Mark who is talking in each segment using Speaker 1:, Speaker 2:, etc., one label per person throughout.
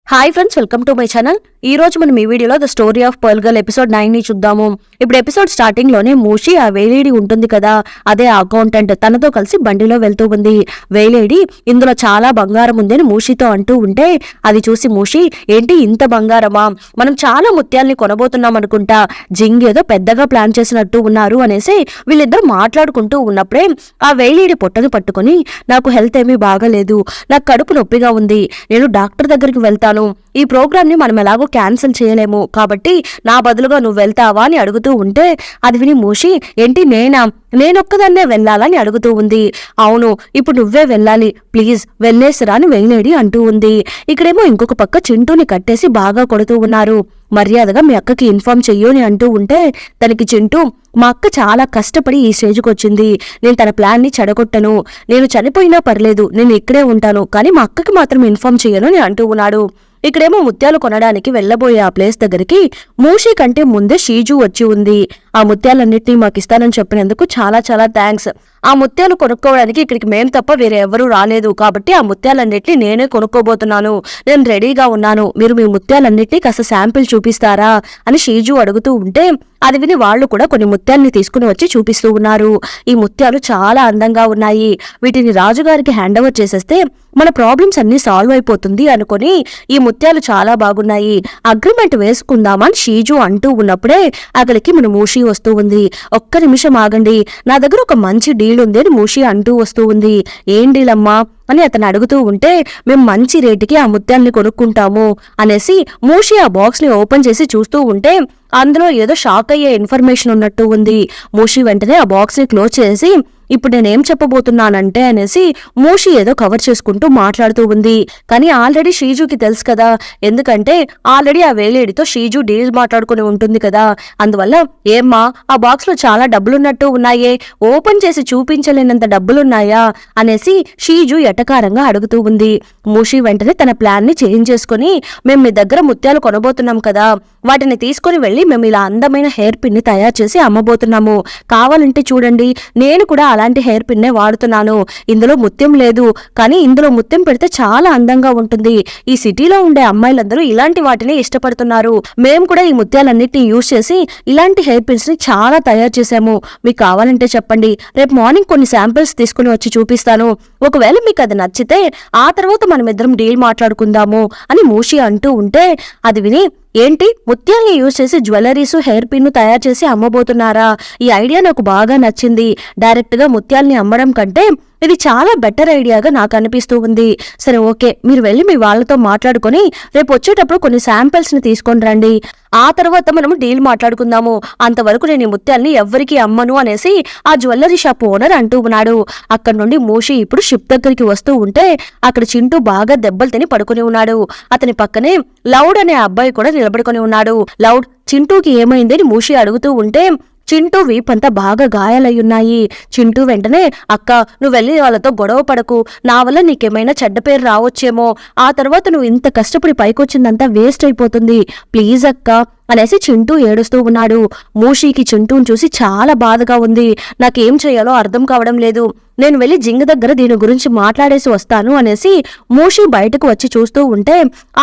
Speaker 1: Hi friends, welcome to my channel. ఈ రోజు మనం ఈ వీడియోలో the story of pearl girl episode 9 ని చూద్దాము. ఇప్పుడు ఎపిసోడ్ స్టార్టింగ్ లోనే మూషి ఆ వేలేడి ఉంటుంది కదా, అదే అకౌంటెంట్, తనతో కలిసి బండిలో వెళ్తూ ఉంది. వేలేడి ఇందులో చాలా బంగారం ఉందని మూషితో అంటూ ఉంటే అది చూసి మూషి, ఏంటి ఇంత బంగారమా, మనం చాలా ముత్యాల్ని కొనబోతున్నాం అనుకుంటా, జింగ్ ఏదో పెద్దగా ప్లాన్ చేసినట్టు ఉన్నారు అనేసి వీళ్ళిద్దరు మాట్లాడుకుంటూ ఉన్నప్పుడే ఆ వేలేడి పొట్టను పట్టుకుని, నాకు హెల్త్ ఏమీ బాగాలేదు, నాకు కడుపు నొప్పిగా ఉంది, నేను డాక్టర్ దగ్గరికి వెళ్తాను, ఈ ప్రోగ్రామ్ ని మనం ఎలాగో క్యాన్సిల్ చేయలేము, కాబట్టి నా బదులుగా నువ్వు వెళ్తావా అని అడుగుతూ ఉంటే అది విని మూషి, ఏంటి నేనొక్కదాన్నే వెళ్ళాలని అడుగుతూ ఉంది. అవును, ఇప్పుడు నువ్వే వెళ్ళాలి, ప్లీజ్ వెళ్ళేసిరా అని వేలేడి అంటూ ఉంది. ఇక్కడేమో ఇంకొక పక్క చింటూని కట్టేసి బాగా కొడుతూ ఉన్నారు. మర్యాదగా మీ అక్కకి ఇన్ఫార్మ్ చెయ్యు అని అంటూ ఉంటే తనకి చింటూ, మా అక్క చాలా కష్టపడి ఈ స్టేజ్కి వచ్చింది, నేను తన ప్లాన్ ని చెడగొట్టను, నేను చనిపోయినా పర్లేదు, నేను ఇక్కడే ఉంటాను, కానీ మా అక్కకి మాత్రం ఇన్ఫార్మ్ చెయ్యను అని అంటూ ఉన్నాడు. ఇక్కడేమో ముత్యాలు కొనడానికి వెళ్లబోయే ఆ ప్లేస్ దగ్గరికి మూషి కంటే ముందే షీజు వచ్చి ఉంది. ఆ ముత్యాలన్నింటినీ మాకు ఇస్తానని చెప్పినందుకు చాలా చాలా థ్యాంక్స్. ఆ ముత్యాలు కొనుక్కోవడానికి ఇక్కడికి మేం తప్ప వేరే ఎవరూ రాలేదు, కాబట్టి ఆ ముత్యాలన్నింటినీ నేనే కొనుక్కోబోతున్నాను, నేను రెడీగా ఉన్నాను, మీరు మీ ముత్యాలన్నింటినీ కాస్త శాంపిల్ చూపిస్తారా అని షీజు అడుగుతూ ఉంటే అది విని వాళ్ళు కూడా కొన్ని ముత్యాల్ని తీసుకుని వచ్చి చూపిస్తూ ఉన్నారు. ఈ ముత్యాలు చాలా అందంగా ఉన్నాయి, వీటిని రాజుగారికి హ్యాండ్ ఓవర్ చేసేస్తే మన ప్రాబ్లమ్స్ అన్ని సాల్వ్ అయిపోతుంది అనుకుని ఈ ముత్యాలు చాలా బాగున్నాయి, అగ్రిమెంట్ వేసుకుందామని షీజు అంటూ ఉన్నప్పుడే అక్కడికి మన మూషి వస్తూ ఉంది. ఒక్క నిమిషం ఆగండి, నా దగ్గర ఒక మంచి డీల్ ఉంది అని మూషి అంటూ వస్తూ ఉంది. ఏం డీల్ అమ్మా అని అతను అడుగుతూ ఉంటే, మేము మంచి రేటుకి ఆ ముత్యాల్ని కొనుక్కుంటాము అనేసి మూషి ఆ బాక్స్ ని ఓపెన్ చేసి చూస్తూ ఉంటే అందులో ఏదో షాక్ అయ్యే ఇన్ఫర్మేషన్ ఉన్నట్టు ఉంది. మూషి వెంటనే ఆ బాక్స్ ని క్లోజ్ చేసి, ఇప్పుడు నేనేం చెప్పబోతున్నానంటే అనేసి మూషి ఏదో కవర్ చేసుకుంటూ మాట్లాడుతూ ఉంది. కానీ ఆల్రెడీ షీజుకి తెలుసు కదా, ఎందుకంటే ఆల్రెడీ ఆ వేలేడితో షీజు డీల్ మాట్లాడుకుని ఉంటుంది కదా, అందువల్ల ఏమ్మా ఆ బాక్స్ లో చాలా డబ్బులున్నట్టు ఉన్నాయే, ఓపెన్ చేసి చూపించలేనంత డబ్బులున్నాయా అనేసి షీజు ఎటకారంగా అడుగుతూ ఉంది. మూషి వెంటనే తన ప్లాన్ ని చేంజ్ చేసుకుని, మేము మీ దగ్గర ముత్యాలు కొనబోతున్నాం కదా, వాటిని తీసుకుని వెళ్లి మేము ఇలా అందమైన హెయిర్ పిన్ ని తయారు చేసి అమ్మబోతున్నాము, కావాలంటే చూడండి, నేను కూడా అలాంటి హెయిర్ పిన్నే వాడుతున్నాను, ఇందులో ముత్యం లేదు, కానీ ఇందులో ముత్యం పెడితే చాలా అందంగా ఉంటుంది, ఈ సిటీలో ఉండే అమ్మాయిలందరూ ఇలాంటి వాటిని ఇష్టపడుతున్నారు, మేము కూడా ఈ ముత్యాలన్నిటిని యూజ్ చేసి ఇలాంటి హెయిర్ పిన్స్ ని చాలా తయారు చేశాము, మీకు కావాలంటే చెప్పండి, రేపు మార్నింగ్ కొన్ని శాంపిల్స్ తీసుకుని వచ్చి చూపిస్తాను, ఒకవేళ మీకు అది నచ్చితే ఆ తర్వాత మనమిద్దరం డీల్ మాట్లాడుకుందాము అని మూషి అంటూ ఉంటే అది విని, ఏంటి ముత్యాల్ని యూజ్ చేసి జ్యువెలరీస్ హెయిర్ పిన్ తయారు చేసి అమ్మబోతున్నారా, ఈ ఐడియా నాకు బాగా నచ్చింది, డైరెక్ట్ గా ముత్యాల్ని అమ్మడం కంటే ఇది చాలా బెటర్ ఐడియాగా నాకు అనిపిస్తూ ఉంది. సరే ఓకే, మీరు వెళ్ళి మీ వాళ్ళతో మాట్లాడుకొని రేపు వచ్చేటప్పుడు కొన్ని శాంపిల్స్ ని తీసుకొని రండి, ఆ తర్వాత మనం డీల్ మాట్లాడుకుందాము, అంతవరకు నేను ఈ ముత్యాల్ని ఎవ్వరికి అమ్మను అనేసి ఆ జ్యువెలరీ షాప్ ఓనర్ అంటూ ఉన్నాడు. అక్కడ నుండి మూషి ఇప్పుడు షిప్ దగ్గరికి వస్తూ ఉంటే అక్కడ చింటూ బాగా దెబ్బలు తిని పడుకుని ఉన్నాడు. అతని పక్కనే లౌడ్ అనే అబ్బాయి కూడా నిలబడుకొని ఉన్నాడు. లౌడ్, చింటూకి ఏమైంది అని మూషి అడుగుతూ ఉంటే చింటూ వీపంతా బాగా గాయాలయ్యున్నాయి. చింటూ వెంటనే, అక్క నువ్వు వెళ్ళి వాళ్ళతో గొడవ పడకు, నా వల్ల నీకేమైనా చెడ్డ పేరు రావచ్చేమో, ఆ తర్వాత నువ్వు ఇంత కష్టపడి పైకొచ్చిందంతా వేస్ట్ అయిపోతుంది, ప్లీజ్ అక్క అనేసి చింటూ ఏడుస్తూ ఉన్నాడు. మూషికి చింటూని చూసి చాలా బాధగా ఉంది. నాకేం చేయాలో అర్థం కావడం లేదు, నేను వెళ్ళి జింగ్ దగ్గర దీని గురించి మాట్లాడేసి వస్తాను అనేసి మూషి బయటకు వచ్చి చూస్తూ ఉంటే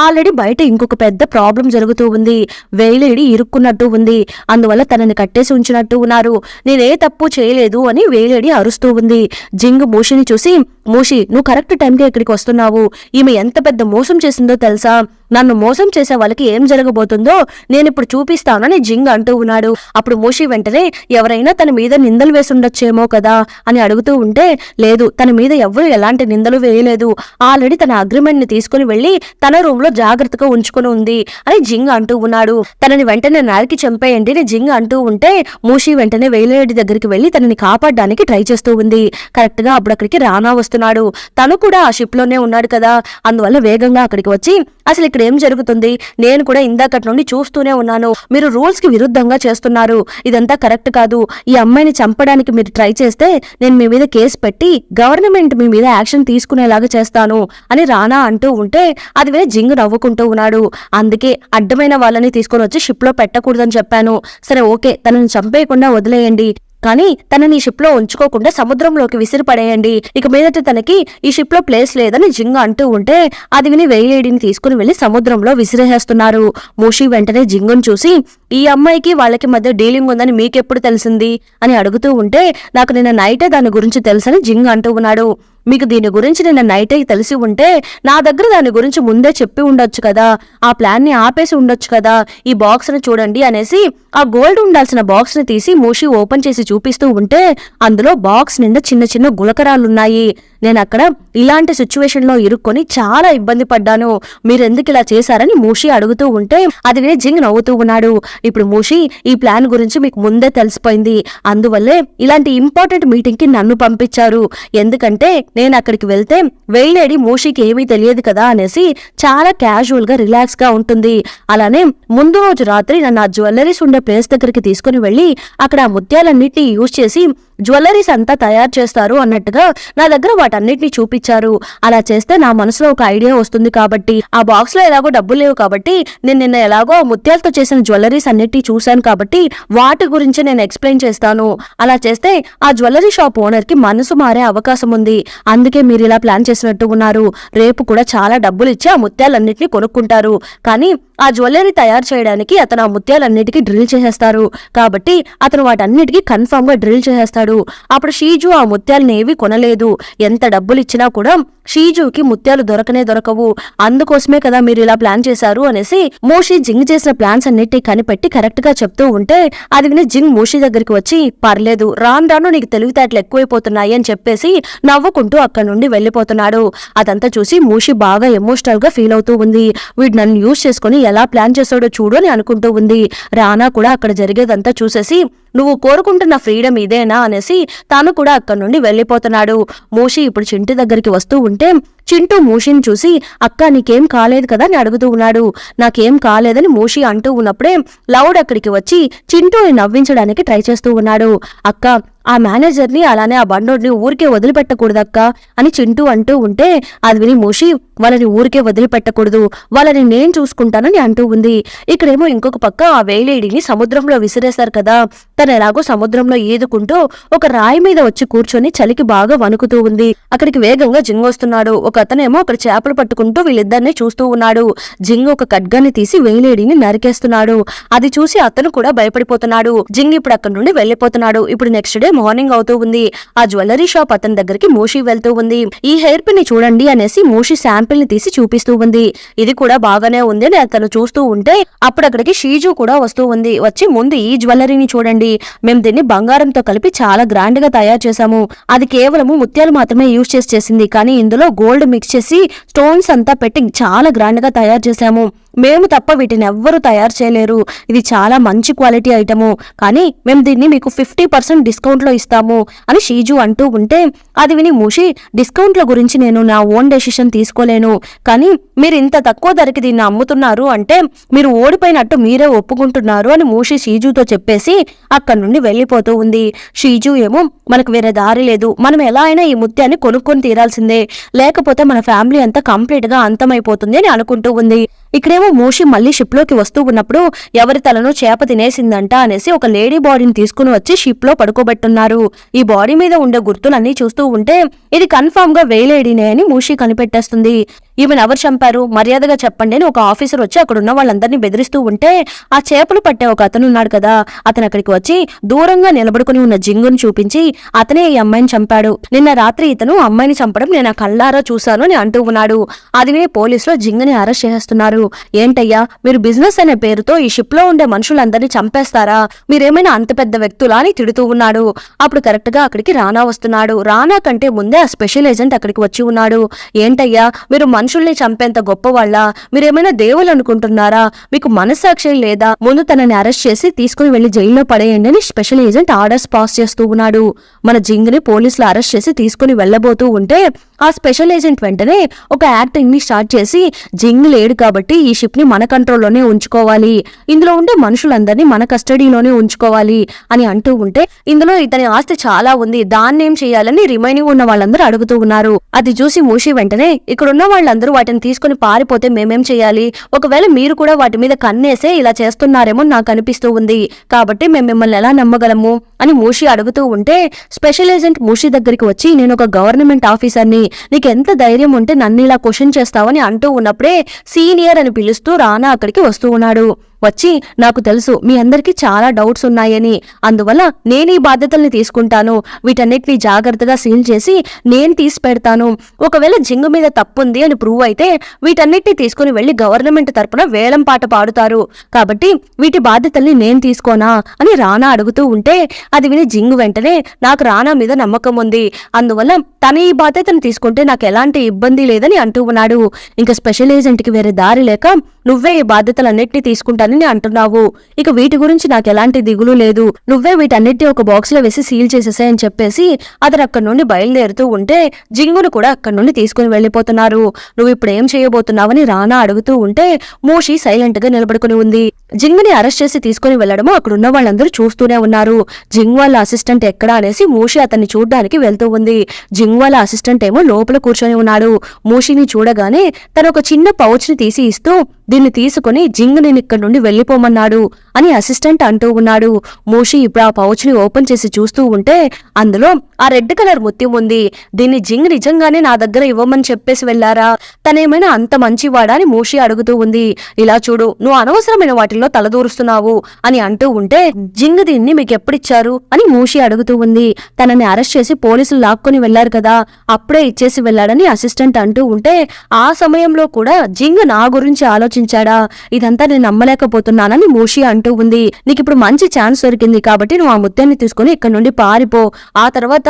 Speaker 1: ఆల్రెడీ బయట ఇంకొక పెద్ద ప్రాబ్లం జరుగుతూ ఉంది. వేలేడి ఇరుక్కున్నట్టు ఉంది, అందువల్ల తనని కట్టేసి ఉంచినట్టు ఉన్నారు, నేనే తప్పు చేయలేదు అని వేలేడి అరుస్తూ ఉంది. జింగ్ మూషిని చూసి, మూషి నువ్వు కరెక్ట్ టైంకి ఇక్కడికి వస్తున్నావు, ఈమె ఎంత పెద్ద మోసం చేసిందో తెలుసా, నన్ను మోసం చేసే వాళ్ళకి ఏం జరగబోతుందో నేను ఇప్పుడు చూపిస్తానని జింగ్ అంటూ ఉన్నాడు. అప్పుడు మూషి వెంటనే, ఎవరైనా తన మీద నిందలు వేసుండొచ్చేమో కదా అని అడుగుతూ ఉంటే, లేదు, తన మీద ఎవరు ఎలాంటి నిందలు వేయలేదు, ఆల్రెడీ తన అగ్రిమెంట్ ని తీసుకుని వెళ్లి తన రూమ్ లో జాగ్రత్తగా ఉంచుకుని ఉంది అని జింగ్ అంటూ ఉన్నాడు. తనని వెంటనే నరికి చంపేయండి అని జింగ్ అంటూ ఉంటే మూషి వెంటనే వేలేడి దగ్గరికి వెళ్లి తనని కాపాడడానికి ట్రై చేస్తూ ఉంది. కరెక్ట్ గా అప్పుడు అక్కడికి రానా వస్తున్నాడు. తను కూడా ఆ షిప్ లోనే ఉన్నాడు కదా, అందువల్ల వేగంగా అక్కడికి వచ్చి, అసలు ఇక్కడ ఏం జరుగుతుంది, నేను కూడా ఇందాకటి నుండి చూస్తూనే ఉన్నాను, మీరు రూల్స్ కి విరుద్ధంగా చేస్తున్నారు, ఇదంతా కరెక్ట్ కాదు, ఈ అమ్మాయిని చంపడానికి మీరు ట్రై చేస్తే నేను మీ మీద కేసు పెట్టి గవర్నమెంట్ మీ మీద యాక్షన్ తీసుకునేలాగా చేస్తాను అని రానా అంటూ ఉంటే అది విని జింగ్ నవ్వుకుంటూ ఉన్నాడు. అందుకే అడ్డమైన వాళ్ళని తీసుకొని వచ్చి షిప్ లో పెట్టకూడదని చెప్పాను, సరే ఓకే తనని చంపేయకుండా వదిలేయండి, కానీ తనని ఈ షిప్ లో ఉంచుకోకుండా సముద్రంలోకి విసిరి పడేయండి, ఇక మీదట తనకి ఈ షిప్ లో ప్లేస్ లేదని జింగ్ అంటూ ఉంటే అది విని వేలేడిని తీసుకుని వెళ్లి సముద్రంలో విసిరేసేస్తున్నారు. మూషి వెంటనే జింగును చూసి ఈ అమ్మాయికి వాళ్ళకి మధ్య డీలింగ్ ఉందని మీకెప్పుడు తెలిసింది అని అడుగుతూ ఉంటే నాకు నిన్న నైటే దాని గురించి తెలుసని జింగ్ అంటూ ఉన్నాడు. మీకు దీని గురించి నిన్న నైటే తెలిసి ఉంటే నా దగ్గర దాని గురించి ముందే చెప్పి ఉండొచ్చు కదా, ఆ ప్లాన్ ని ఆపేసి ఉండొచ్చు కదా, ఈ బాక్స్ ని చూడండి అనేసి ఆ గోల్డ్ ఉండాల్సిన బాక్స్ ని తీసి మూషి ఓపెన్ చేసి చూపిస్తూ ఉంటే అందులో బాక్స్ నిండా చిన్న చిన్న గులకరాలున్నాయి. నేను అక్కడ ఇలాంటి సిచ్యువేషన్ లో ఇరుక్కొని చాలా ఇబ్బంది పడ్డాను, మీరెందుకు ఇలా చేశారని మూషి అడుగుతూ ఉంటే అది విని జింగ్ నవ్వుతూ ఉన్నాడు. ఇప్పుడు మూషి ఈ ప్లాన్ గురించి మీకు ముందే తెలిసిపోయింది, అందువల్లే ఇలాంటి ఇంపార్టెంట్ మీటింగ్ కి నన్ను పంపించారు, ఎందుకంటే నేను అక్కడికి వెళ్తే వేలేడి మూషికి ఏమీ తెలియదు కదా అనేసి చాలా క్యాజువల్ గా రిలాక్స్ గా ఉంటుంది. అలానే ముందు రోజు రాత్రి నన్ను ఆ జ్యువెలరీస్ ఉండే ప్లేస్ దగ్గరికి తీసుకుని వెళ్లి అక్కడ ఆ ముత్యాలన్నిటినీ యూజ్ చేసి జ్యువెలరీస్ అంతా తయారు చేస్తారు అన్నట్టుగా నా దగ్గర వాటన్నిటిని చూపించారు. అలా చేస్తే నా మనసులో ఒక ఐడియా వస్తుంది కాబట్టి, ఆ బాక్స్ లో ఎలాగో డబ్బులు లేవు కాబట్టి నేను నిన్న ఎలాగో ఆ ముత్యాలతో చేసిన జ్యువెలరీస్ అన్నిటినీ చూశాను కాబట్టి వాటి గురించి నేను ఎక్స్ప్లెయిన్ చేస్తాను. అలా చేస్తే ఆ జ్యువెలరీ షాప్ ఓనర్ కి మనసు మారే అవకాశం ఉంది, అందుకే మీరు ఇలా ప్లాన్ చేసినట్టు ఉన్నారు. రేపు కూడా చాలా డబ్బులు ఇచ్చి ఆ ముత్యాలన్నిటిని కొనుక్కుంటారు, కానీ ఆ జ్యువెలరీ తయారు చేయడానికి అతను ఆ ముత్యాలన్నిటికీ డ్రిల్ చేసేస్తారు కాబట్టి అతను వాటన్నిటికీ కన్ఫర్మ్ గా డ్రిల్ చేసేస్తాడు. అప్పుడు షీజు ఆ ముత్యాలను ఏవి కొనలేదు, ఎంత డబ్బులు ఇచ్చినా కూడా షీజుకి ముత్యాలు దొరకవు, అందుకోసమే కదా మీరు ఇలా ప్లాన్ చేశారు అనేసి మూషి జింగ్ చేసిన ప్లాన్స్ అన్నిటి కనిపెట్టి కరెక్ట్ గా చెప్తూ ఉంటే అది విని జింగ్ మూషి దగ్గరికి వచ్చి పర్లేదు రాను రాను నీకు తెలివితేటలు ఎక్కువైపోతున్నాయి అని చెప్పేసి నవ్వుకుంటూ అక్కడి నుండి వెళ్లిపోతున్నాడు. అదంతా చూసి మూషి బాగా ఎమోషనల్ గా ఫీల్ అవుతూ ఉంది. వీడు నన్ను యూజ్ చేసుకుని ఎలా ప్లాన్ చేశాడో చూడు అని అనుకుంటూ ఉంది. రానా కూడా అక్కడ జరిగేదంతా చూసేసి నువ్వు కోరుకుంటున్న ఫ్రీడమ్ ఇదేనా అనేసి తాను కూడా అక్కడి నుండి వెళ్లిపోతున్నాడు. మూషి ఇప్పుడు చింటి దగ్గరికి వస్తూ ఉంటే చింటూ మూషిని చూసి అక్క నీకేం కాలేదు కదా అని అడుగుతూ ఉన్నాడు. నాకేం కాలేదని మూషి అంటూ ఉన్నప్పుడే లౌడ్ అక్కడికి వచ్చి చింటూని నవ్వించడానికి ట్రై చేస్తూ ఉన్నాడు. అక్క ఆ మేనేజర్ని అలానే ఆ బండోడిని ఊరికే వదిలిపెట్టకూడదక్క అని చింటూ అంటూ ఉంటే అది విని మూషి వాళ్ళని ఊరికే వదిలిపెట్టకూడదు, వాళ్ళని నేను చూసుకుంటానని అంటూ ఉంది. ఇక్కడేమో ఇంకొక పక్క ఆ వేలేడిని సముద్రంలో విసిరేశారు కదా, తను ఎలాగో సముద్రంలో ఈదుకుంటూ ఒక రాయి మీద వచ్చి కూర్చొని చలికి బాగా వణుకుతూ ఉంది. అక్కడికి వేగంగా జింగ్ వస్తున్నాడు. ఒక అతనేమో అక్కడ చేపలు పట్టుకుంటూ వీళ్ళిద్దరిని చూస్తూ ఉన్నాడు. జింగ్ ఒక ఖడ్గాన్ని తీసి వేలేడిని నరికేస్తున్నాడు. అది చూసి అతను కూడా భయపడిపోతున్నాడు. జింగ్ ఇప్పుడు అక్కడి నుండి వెళ్లిపోతున్నాడు. ఇప్పుడు నెక్స్ట్ డే మార్నింగ్ అవుతూ ఉంది. ఆ జ్యువెలరీ షాప్ అతని దగ్గరికి మూషి వెళ్తూ ఉంది. ఈ హెయిర్ పిన్ ని చూడండి అనేసి మూషి శాంపిల్ ని తీసి చూపిస్తూ ఉంది. ఇది కూడా బాగానే ఉంది అని అతను చూస్తూ ఉంటే అప్పుడు అక్కడికి షీజు కూడా వస్తూ ఉంది. వచ్చి ముందు ఈ జ్యువెలరీని చూడండి, మేము దీన్ని బంగారంతో కలిపి చాలా గ్రాండ్ గా తయారు చేశాము, అది కేవలము ముత్యాలు మాత్రమే యూజ్ చేసింది, కానీ ఇందులో గోల్డ్ మిక్స్ చేసి స్టోన్స్ అంతా పెట్టి చాలా గ్రాండ్ గా తయారు చేశాము, మేము తప్ప వీటిని ఎవ్వరూ తయారు చేయలేరు, ఇది చాలా మంచి క్వాలిటీ ఐటము, కానీ మేము దీన్ని మీకు 50% డిస్కౌంట్ లో ఇస్తాము అని షీజు అంటూ ఉంటే అది విని మూషి డిస్కౌంట్ల గురించి నేను నా ఓన్ డెసిషన్ తీసుకోలేను, కానీ మీరు ఇంత తక్కువ ధరకి దీన్ని అమ్ముతున్నారు అంటే మీరు ఓడిపోయినట్టు మీరే ఒప్పుకుంటున్నారు అని మూషి షీజుతో చెప్పేసి అక్కడి నుండి వెళ్లిపోతూ ఉంది. షీజు ఏమో మనకు వేరే దారి లేదు, మనం ఎలా అయినా ఈ ముత్యాన్ని కొనుక్కొని తీరాల్సిందే, లేకపోతే మన ఫ్యామిలీ అంతా కంప్లీట్ గా అంతమైపోతుంది అని అనుకుంటూ ఉంది. ఇక్కడేమో మూషి మళ్ళీ షిప్ లోకి వస్తూ ఉన్నప్పుడు ఎవరి తలను చేప తినేసిందంట అనేసి ఒక లేడీ బాడీని తీసుకుని వచ్చి షిప్ లో పడుకోబెట్టున్నారు. ఈ బాడీ మీద ఉండే గుర్తులన్నీ చూస్తూ ఉంటే ఇది కన్ఫర్మ్ గా వేలేడీనే అని మూషి కనిపెట్టేస్తుంది. ఈమెను ఎవరు చంపారు, మర్యాదగా చెప్పండి అని ఒక ఆఫీసర్ వచ్చి అక్కడ ఉన్న వాళ్ళందరినీ బెదిరిస్తూ ఉంటే ఆ చేపలు పట్టే ఒక అతను ఉన్నాడు కదా, అతను అక్కడికి వచ్చి దూరంగా నిలబడుకుని ఉన్న జింగును చూపించి అతనే ఈ అమ్మాయిని చంపాడు, నిన్న రాత్రి ఇతను అమ్మాయిని చంపడం నేను ఆ కళ్ళారా చూశాను అని అంటూ ఉన్నాడు. అది విని పోలీసులు జింగుని అరెస్ట్ చేస్తున్నారు. ఏంటయ్యా మీరు బిజినెస్ అనే పేరుతో ఈ షిప్ లో ఉండే మనుషులందరినీ చంపేస్తారా, మీరేమైనా అంత పెద్ద వ్యక్తులా అని తిడుతూ ఉన్నాడు. అప్పుడు కరెక్ట్ గా అక్కడికి రానా వస్తున్నాడు. రానా కంటే ముందే ఆ స్పెషల్ ఏజెంట్ అక్కడికి వచ్చి ఉన్నాడు. ఏంటయ్యా మీరు మనుషుల్ని చంపేంత గొప్పవాళ్ళ, మీరేమైనా దేవుళ్ళు అనుకుంటున్నారా, మీకు మనస్సాక్షి లేదా, ముందు తనని అరెస్ట్ చేసి తీసుకుని వెళ్లి జైల్లో పడేయండి అని స్పెషల్ ఏజెంట్ ఆర్డర్స్ పాస్ చేస్తూ ఉన్నాడు. మన జింగ్ ని పోలీసులు అరెస్ట్ చేసి తీసుకుని వెళ్లబోతూ ఉంటే ఆ స్పెషల్ ఏజెంట్ వెంటనే ఒక యాక్టింగ్ ని స్టార్ట్ చేసి జింగ్ లేడు కాబట్టి ఈ షిప్ ని మన కంట్రోల్లోనే ఉంచుకోవాలి, ఇందులో ఉండే మనుషులందరినీ మన కస్టడీలోనే ఉంచుకోవాలి అని అంటూ ఉంటే ఇందులో ఇతని ఆస్తి చాలా ఉంది, దాన్ని ఏం చేయాలని రిమైనింగ్ ఉన్న వాళ్ళందరూ అడుగుతూ ఉన్నారు. అది చూసి మూషి వెంటనే ఇక్కడున్న వాళ్ళందరూ వాటిని తీసుకుని పారిపోతే మేమేం చేయాలి, ఒకవేళ మీరు కూడా వాటి మీద కన్నేసే ఇలా చేస్తున్నారేమో నాకు అనిపిస్తూ ఉంది, కాబట్టి మేము మిమ్మల్ని ఎలా నమ్మగలము అని మూషి అడుగుతూ ఉంటే స్పెషల్ ఏజెంట్ మూషి దగ్గరికి వచ్చి నేను ఒక గవర్నమెంట్ ఆఫీసర్ని, నీకు ఎంత ధైర్యం ఉంటే నన్ను ఇలా క్వశ్చన్ చేస్తావని అంటూ ఉన్నప్పుడే సీనియర్ అని పిలుస్తూ రానా అక్కడికి వస్తూ ఉన్నాడు. వచ్చి నాకు తెలుసు మీ అందరికీ చాలా డౌట్స్ ఉన్నాయని, అందువల్ల నేను ఈ బాధ్యతల్ని తీసుకుంటాను, వీటన్నిటిని జాగ్రత్తగా సీల్ చేసి నేను తీసి పెడతాను, ఒకవేళ జింగు మీద తప్పుంది అని ప్రూవ్ అయితే వీటన్నిటిని తీసుకుని వెళ్లి గవర్నమెంట్ తరపున వేలం పాట పాడుతారు, కాబట్టి వీటి బాధ్యతల్ని నేను తీసుకోనా అని రానా అడుగుతూ ఉంటే అది విని జింగు వెంటనే నాకు రానా మీద నమ్మకం ఉంది, అందువల్ల తన ఈ బాధ్యతను తీసుకుంటే నాకు ఎలాంటి ఇబ్బంది లేదని అంటూ ఉన్నాడు. ఇంకా స్పెషల్ ఏజెంట్కి వేరే దారి లేక నువ్వే ఈ బాధ్యతలన్నిటిని తీసుకుంటానని అంటున్నావు, ఇక వీటి గురించి నాకు ఎలాంటి దిగులు లేదు, నువ్వే వీటన్నిటిని ఒక బాక్స్ లో వేసి సీల్ చేసేసాయని చెప్పేసి అతను అక్కడి నుండి బయలుదేరుతూ ఉంటే జింగును కూడా అక్కడి నుండి తీసుకుని వెళ్లిపోతున్నారు. నువ్వు ఇప్పుడు ఏం చేయబోతున్నావని రానా అడుగుతూ ఉంటే మూషి సైలెంట్ గా నిలబడుకుని ఉంది. జింగుని అరెస్ట్ చేసి తీసుకుని వెళ్లడము అక్కడున్న వాళ్ళందరూ చూస్తూనే ఉన్నారు. జింగ్ వాళ్ళ అసిస్టెంట్ ఎక్కడా అనేసి మూషి అతన్ని చూడ్డానికి వెళ్తూ ఉంది. జింగ్ వాళ్ళ అసిస్టెంట్ ఏమో లోపల కూర్చొని ఉన్నాడు. మూషిని చూడగానే తను ఒక చిన్న పౌచ్ ని తీసి ఇస్తూ దీన్ని తీసుకుని జింగ్ నేను ఇక్కడి నుండి వెళ్లిపోమన్నాడు అని అసిస్టెంట్ అంటూ ఉన్నాడు. మూషి ఇప్పుడు ఆ పౌచ్ ని ఓపెన్ చేసి చూస్తూ ఉంటే అందులో ఆ రెడ్ కలర్ ముత్యం ఉంది. దీన్ని జింగ్ నిజంగానే నా దగ్గర ఇవ్వమని చెప్పేసి వెళ్లారా, తనేమైనా అంత మంచివాడా అని మూషి అడుగుతూ ఉంది. ఇలా చూడు, నువ్వు అనవసరమైన వాటిల్లో తలదూరుస్తున్నావు అని అంటూ ఉంటే జింగ్ దీన్ని మీకు ఎప్పుడిచ్చారు అని మూషి అడుగుతూ ఉంది. తనని అరెస్ట్ చేసి పోలీసులు లాక్కొని వెళ్లారు కదా, అప్పుడే ఇచ్చేసి వెళ్లాడని అసిస్టెంట్ అంటూ ఉంటే ఆ సమయంలో కూడా జింగ్ నా గురించి ఆలోచించాడా, ఇదంతా నేను నమ్మలేకపోతున్నానని మూషి అంటూ ఉంది. నీకు ఇప్పుడు మంచి ఛాన్స్ దొరికింది కాబట్టి నువ్వు ఆ ముత్యాన్ని తీసుకుని ఇక్కడ నుండి పారిపో, ఆ తర్వాత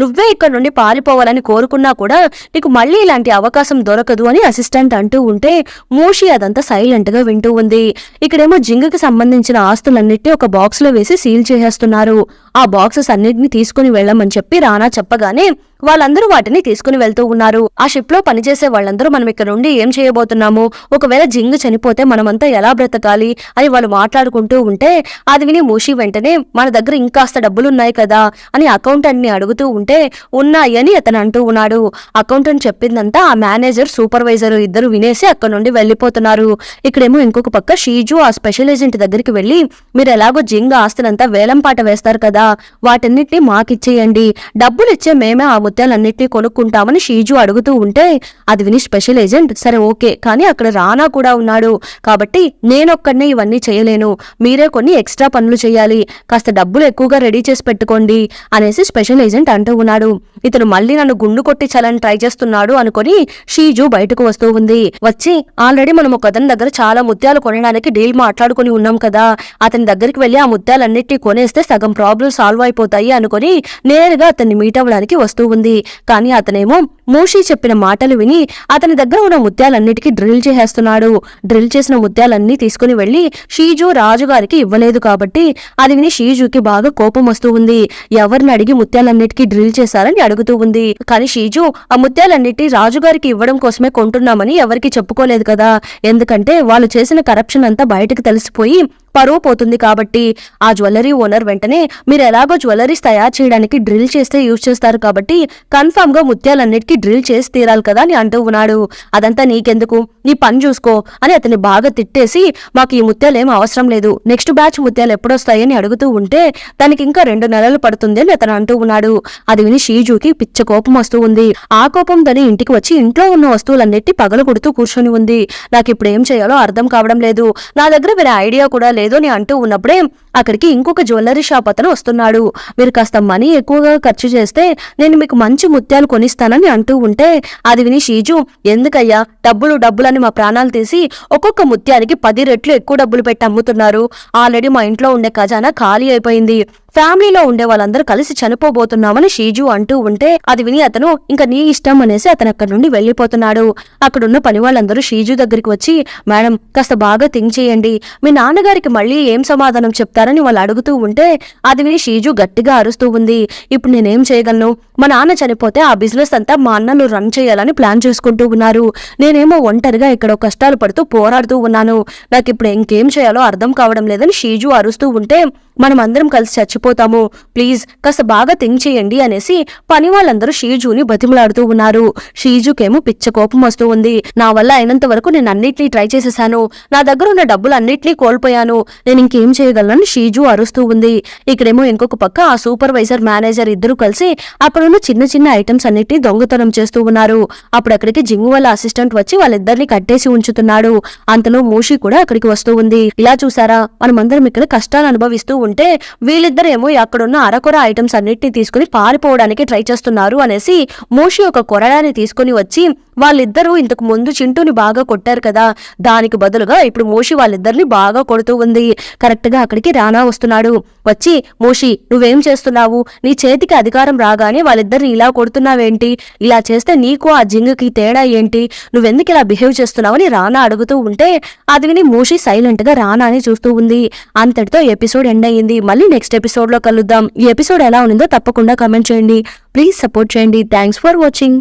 Speaker 1: నువ్వే ఇక్కడ నుండి పారిపోవాలని కోరుకున్నా కూడా నీకు మళ్ళీ ఇలాంటి అవకాశం దొరకదు అని అసిస్టెంట్ అంటూ ఉంటే మూషి అదంతా సైలెంట్ గా వింటూ ఉంది. ఇక్కడేమో జింగకి సంబంధించిన ఆస్తులన్నిటినీ ఒక బాక్స్ లో వేసి సీల్ చేసేస్తున్నారు. ఆ బాక్సెస్ అన్నిటిని తీసుకుని వెళ్ళమని చెప్పి రానా చెప్పగానే వాళ్ళందరూ వాటిని తీసుకుని వెళ్తూ ఉన్నారు. ఆ షిప్ లో పనిచేసే వాళ్ళందరూ మనం ఇక్కడ నుండి ఏం చేయబోతున్నాము, ఒకవేళ జింగ్ చనిపోతే మనమంతా ఎలా బ్రతకాలి అని వాళ్ళు మాట్లాడుకుంటూ ఉంటే అది విని మూషి వెంటనే మన దగ్గర ఇంకాస్త డబ్బులున్నాయి కదా అని అకౌంటెంట్ ని అడుగుతూ ఉంటే ఉన్నాయి అని అతను అంటూ ఉన్నాడు. అకౌంటెంట్ చెప్పిందంతా ఆ మేనేజర్ సూపర్వైజర్ ఇద్దరు వినేసి అక్కడ నుండి వెళ్లిపోతున్నారు. ఇక్కడేమో ఇంకొక పక్క షీజు ఆ స్పెషల్ ఏజెంట్ దగ్గరికి వెళ్లి మీరు ఎలాగో జింగ్ ఆస్తులంతా వేలం పాట వేస్తారు కదా, వాటన్నిటిని మాకిచ్చేయండి, డబ్బులు ఇచ్చే మేమే ఆ ముత్యాలన్నిటినీ కొనుక్కుంటామని షీజు అడుగుతూ ఉంటే అది విని స్పెషల్ ఏజెంట్ సరే ఓకే, కానీ అక్కడ రానా కూడా ఉన్నాడు కాబట్టి నేనొక్కడనే ఇవన్నీ చేయలేను, మీరే కొన్ని ఎక్స్ట్రా పనులు చేయాలి, కాస్త డబ్బులు ఎక్కువగా రెడీ చేసి పెట్టుకోండి అనేసి స్పెషల్ ఏజెంట్ అంటూ ఉన్నాడు. ఇతను మళ్ళీ నన్ను గుండు కొట్టించాలని ట్రై చేస్తున్నాడు అనుకుని షీజు బయటకు వస్తూ ఉంది. వచ్చి ఆల్రెడీ మనం ఒక అతని దగ్గర చాలా ముత్యాలు కొనడానికి డీల్ మాట్లాడుకుని ఉన్నాం కదా, అతని దగ్గరికి వెళ్లి ఆ ముత్యాలన్నిటినీ కొనేస్తే సగం ప్రాబ్లం సాల్వ్ అయిపోతాయి అనుకుని నేరుగా అతన్ని మీట్ అవ్వడానికి వస్తూ ఉంది. కానీ అతనేమో మూషి చెప్పిన మాటలు విని అతని దగ్గర ఉన్న ముత్యాలన్నిటికీ డ్రిల్ చేసేస్తున్నాడు. డ్రిల్ చేసిన ముత్యాలన్నీ తీసుకుని వెళ్లి షీజు రాజుగారికి ఇవ్వలేదు కాబట్టి అది విని షీజుకి బాగా కోపం వస్తూ ఉంది. ఎవరిని అడిగి ముత్యాలన్నిటికీ డ్రిల్ చేశారని అడుగుతూ ఉంది. కానీ షీజు ఆ ముత్యాలన్నిటి రాజుగారికి ఇవ్వడం కోసమే కొంటున్నామని ఎవరికి చెప్పుకోలేదు కదా, ఎందుకంటే వాళ్ళు చేసిన కరప్షన్ అంతా బయటకు తెలిసిపోయి పరువు పోతుంది కాబట్టి. ఆ జ్యువెలరీ ఓనర్ వెంటనే మీరు ఎలాగో జ్యువెలరీస్ తయారు చేయడానికి డ్రిల్ చేస్తే యూజ్ చేస్తారు కాబట్టి కన్ఫర్మ్ గా ముత్యాలన్నిటికీ డ్రిల్ చేసి తీరాలి కదా అని అంటూ ఉన్నాడు. అదంతా నీకెందుకు, నీ పని చూసుకో అని అతన్ని బాగా తిట్టేసి మాకు ఈ ముత్యాలు ఏం అవసరం లేదు, నెక్స్ట్ బ్యాచ్ ముత్యాలు ఎప్పుడొస్తాయని అడుగుతూ ఉంటే దానికి ఇంకా 2 నెలలు పడుతుంది అని అతను అంటూ ఉన్నాడు. అది విని షీజుకి పిచ్చ కోపం వస్తూ ఉంది. ఆ కోపం తని ఇంటికి వచ్చి ఇంట్లో ఉన్న వస్తువులన్నిటి పగలు కొడుతూ కూర్చొని ఉంది. నాకు ఇప్పుడు ఏం చేయాలో అర్థం కావడం లేదు, నా దగ్గర వేరే ఐడియా కూడా లేదు అని అంటూ ఉన్నప్పుడే అక్కడికి ఇంకొక జ్యువెలరీ షాప్ అతను వస్తున్నాడు. మీరు కాస్త మనీ ఎక్కువగా ఖర్చు చేస్తే నేను మీకు మంచి ముత్యాలు కొనిస్తానని అంటూ ఉంటే అది విని షీజు ఎందుకయ్యా డబ్బులని మా ప్రాణాలు తీసి ఒక్కొక్క ముత్యానికి 10 రెట్లు ఎక్కువ డబ్బులు పెట్టి అమ్ముతున్నారు, ఆల్రెడీ మా ఇంట్లో ఉండే ఖజానా ఖాళీ అయిపోయింది, ఫ్యామిలీలో ఉండే వాళ్ళందరూ కలిసి చనిపోబోతున్నామని షీజు అంటూ ఉంటే అది విని అతను ఇంకా నీ ఇష్టం అనేసి అతను అక్కడి నుండి వెళ్లిపోతున్నాడు. అక్కడున్న పని వాళ్ళందరూ షీజు దగ్గరికి వచ్చి, మేడం కాస్త బాగా థింక్ చేయండి, మీ నాన్నగారికి మళ్ళీ ఏం సమాధానం చెప్తారని వాళ్ళు అడుగుతూ ఉంటే అది విని షీజు గట్టిగా అరుస్తూ ఉంది. ఇప్పుడు నేనేం చేయగలను, మా నాన్న చనిపోతే ఆ బిజినెస్ అంతా మా అన్నను రన్ చేయాలని ప్లాన్ చేసుకుంటూ ఉన్నారు, నేనేమో ఒంటరిగా ఇక్కడ కష్టాలు పడుతూ పోరాడుతూ ఉన్నాను, నాకు ఇప్పుడు ఇంకేం చేయాలో అర్థం కావడం లేదని షీజు అరుస్తూ ఉంటే మనం అందరం కలిసి చచ్చిపోతాము, ప్లీజ్ కాస్త బాగా థింక్ చేయండి అనేసి పని వాళ్ళందరూ షీజుని బతిమలాడుతూ ఉన్నారు. షీజుకేమో పిచ్చ కోపం వస్తూ ఉంది. నా వల్ల అయినంత వరకు నేను అన్నిటినీ ట్రై చేసేసాను, నా దగ్గర ఉన్న డబ్బులు అన్నిటినీ కోల్పోయాను, నేను ఇంకేం చేయగలను షీజు అరుస్తూ ఉంది. ఇక్కడేమో ఇంకొక పక్క ఆ సూపర్వైజర్ మేనేజర్ ఇద్దరు కలిసి అక్కడున్న చిన్న చిన్న ఐటమ్స్ అన్నిటినీ దొంగతనం చేస్తూ ఉన్నారు. అప్పుడు అక్కడికి జింగు వాళ్ళ అసిస్టెంట్ వచ్చి వాళ్ళిద్దరిని కట్టేసి ఉంచుతున్నాడు. అంతలో మూషి కూడా అక్కడికి వస్తూ ఉంది. ఇలా చూసారా, మనమందరం ఇక్కడ కష్టాలు అనుభవిస్తూ ఉంటే వీళ్ళిద్దరేమో అక్కడున్న అరకొర ఐటమ్స్ అన్నిటిని తీసుకుని పారిపోవడానికి ట్రై చేస్తున్నారు అనేసి మూషి ఒక కొరడాన్ని తీసుకుని వచ్చి, వాళ్ళిద్దరూ ఇంతకు ముందు చింటూని బాగా కొట్టారు కదా, దానికి బదులుగా ఇప్పుడు మూషి వాళ్ళిద్దరిని బాగా కొడుతూ ఉంది. కరెక్ట్ గా అక్కడికి రానా వస్తున్నాడు. వచ్చి, మూషి నువ్వేం చేస్తున్నావు, నీ చేతికి అధికారం రాగానే వాళ్ళిద్దరిని ఇలా కొడుతున్నావేంటి, ఇలా చేస్తే నీకు ఆ జింగుకి తేడా ఏంటి, నువ్వెందుకు ఇలా బిహేవ్ చేస్తున్నావని రానా అడుగుతూ ఉంటే అది విని మూషి సైలెంట్ గా రానాని చూస్తూ ఉంది. అంతటితో ఎపిసోడ్ ఎండ్ అయ్యింది. మళ్ళీ నెక్స్ట్ ఎపిసోడ్ లో కలుద్దాం. ఈ ఎపిసోడ్ ఎలా ఉందో తప్పకుండా కామెంట్ చేయండి. ప్లీజ్ సపోర్ట్ చేయండి. Thanks for watching.